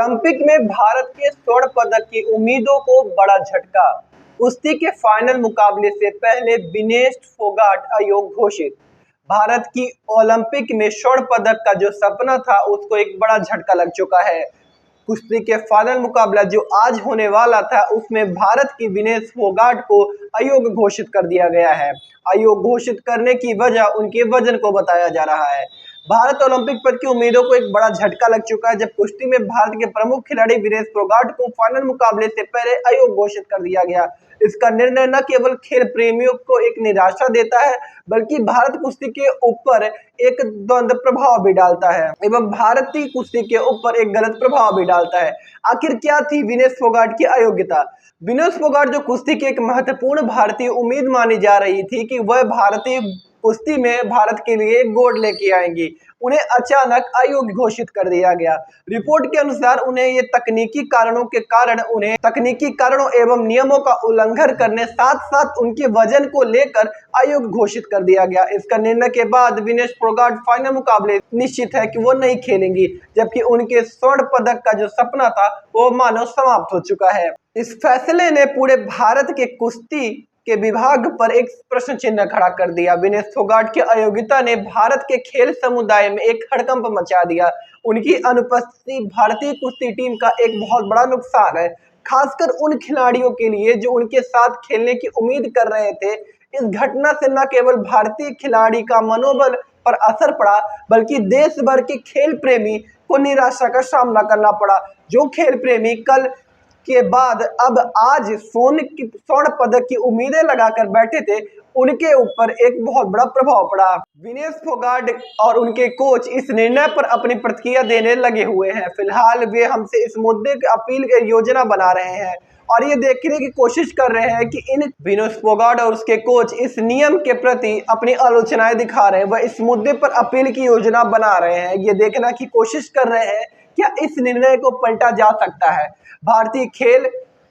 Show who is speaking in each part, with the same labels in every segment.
Speaker 1: Olympic में भारत के स्वर्ण पदक की उम्मीदों को बड़ा झटका। कुश्ती के फाइनल मुकाबले से पहले विनेश फोगाट अयोग्य घोषित। भारत की ओलंपिक में स्वर्ण पदक का जो सपना था उसको एक बड़ा झटका लग चुका है। कुश्ती के फाइनल मुकाबला जो आज होने वाला था उसमें भारत की विनेश फोगाट को अयोग्य घोषित कर दिया गया है। अयोग्य घोषित करने की वजह उनके वजन को बताया जा रहा है। भारत ओलंपिक पद की उम्मीदों को एक बड़ा झटका लग चुका है जब कुश्ती में भारत के प्रमुख खिलाड़ी विनेश फोगाट को फाइनल मुकाबले से पहले अयोग्य घोषित कर दिया गया। इसका निर्णय न केवल खेल प्रेमियों को एक निराशा देता है बल्कि भारत कुश्ती के ऊपर एक द्वंद्व प्रभाव भी डालता है एवं भारतीय कुश्ती के ऊपर एक गलत प्रभाव भी डालता है। आखिर क्या थी विनेश फोगाट की अयोग्यता? विनेश फोगाट जो कुश्ती की एक महत्वपूर्ण भारतीय उम्मीद मानी जा रही थी कि वह भारतीय कुश्ती में भारत के लिए गोल्ड लेके आएंगी, उन्हें अचानक अयोग्य घोषित कर दिया गया। रिपोर्ट के अनुसार उन्हें ये तकनीकी कारणों एवं नियमों का उल्लंघन करने साथ साथ उनके वजन को लेकर अयोग्य घोषित कर दिया गया। इसका निर्णय के बाद विनेश फोगाट फाइनल मुकाबले निश्चित है कि वो नहीं खेलेंगी, जबकि उनके स्वर्ण पदक का जो सपना था वो मानो समाप्त हो चुका है। इस फैसले ने पूरे भारत के कुश्ती के विभाग पर एक प्रश्न चिन्ह खड़ा कर दिया। विनेश फोगाट की अयोग्यता ने भारत के खेल समुदाय में एक हड़कंप मचा दिया। उनकी अनुपस्थिति भारतीय कुश्ती टीम का एक बहुत बड़ा नुकसान है, खासकर उन खिलाड़ियों के लिए जो उनके साथ खेलने की उम्मीद कर रहे थे। इस घटना से न केवल भारतीय खिलाड़ी का मनोबल पर असर पड़ा बल्कि देश भर के खेल प्रेमी को निराशा का सामना करना पड़ा। जो खेल प्रेमी कल के बाद अब आज स्वर्ण पदक की उम्मीदें लगाकर बैठे थे, उनके ऊपर एक बहुत बड़ा प्रभाव पड़ा। विनेश फोगाट और उनके कोच इस निर्णय पर अपनी प्रतिक्रिया देने लगे हुए हैं। फिलहाल वे हमसे इस मुद्दे की अपील की योजना बना रहे हैं और ये देखने की कोशिश कर रहे हैं कि इन विनेश फोगाट और उसके कोच इस नियम के प्रति अपनी आलोचनाएं दिखा रहे हैं। वह इस मुद्दे पर अपील की योजना बना रहे हैं, ये देखना की कोशिश कर रहे हैं क्या इस निर्णय को पलटा जा सकता है। भारतीय खेल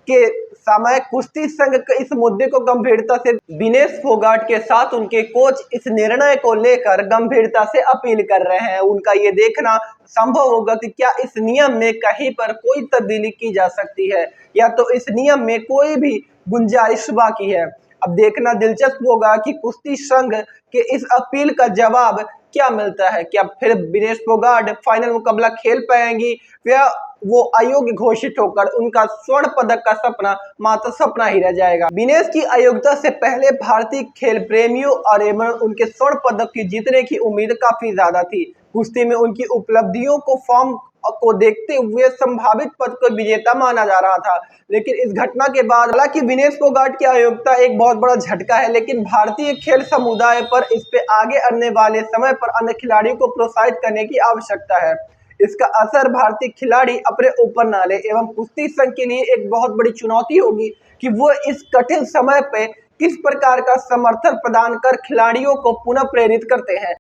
Speaker 1: के समय कुश्ती संघ इस मुद्दे को गंभीरता से विनेश फोगाट के साथ उनके कोच इस निर्णय को लेकर गंभीरता से अपील कर रहे हैं। उनका ये देखना संभव होगा कि क्या इस नियम में कहीं पर कोई तब्दीली की जा सकती है या तो इस नियम में कोई भी गुंजाइश बाकी है। अब देखना दिलचस्प होगा कि कुश्ती संघ के इस अपील का जवाब क्या मिलता है। क्या फिर विनेश फोगाट फाइनल मुकाबला खेल पाएंगी या वो अयोग्य घोषित होकर उनका स्वर्ण पदक का सपना मात्र सपना ही रह जाएगा। विनेश की अयोग्यता से पहले भारतीय खेल प्रेमियों और उनके स्वर्ण पदक की जीतने की उम्मीद काफी ज्यादा थी। कुश्ती में उनकी उपलब्धियों को फॉर्म को देखते हुए संभावित पद को विजेता माना जा रहा था, लेकिन इस घटना के बाद हालांकि विनेश फोगाट की अयोग्यता एक बहुत बड़ा झटका है, लेकिन भारतीय खेल समुदाय पर इस पे आगे आने वाले समय पर अन्य खिलाड़ियों को प्रोत्साहित करने की आवश्यकता है। इसका असर भारतीय खिलाड़ी अपने ऊपर न ले एवं कुश्ती संघ के लिए एक बहुत बड़ी चुनौती होगी कि वो इस कठिन समय पे किस प्रकार का समर्थन प्रदान कर खिलाड़ियों को पुनः प्रेरित करते हैं।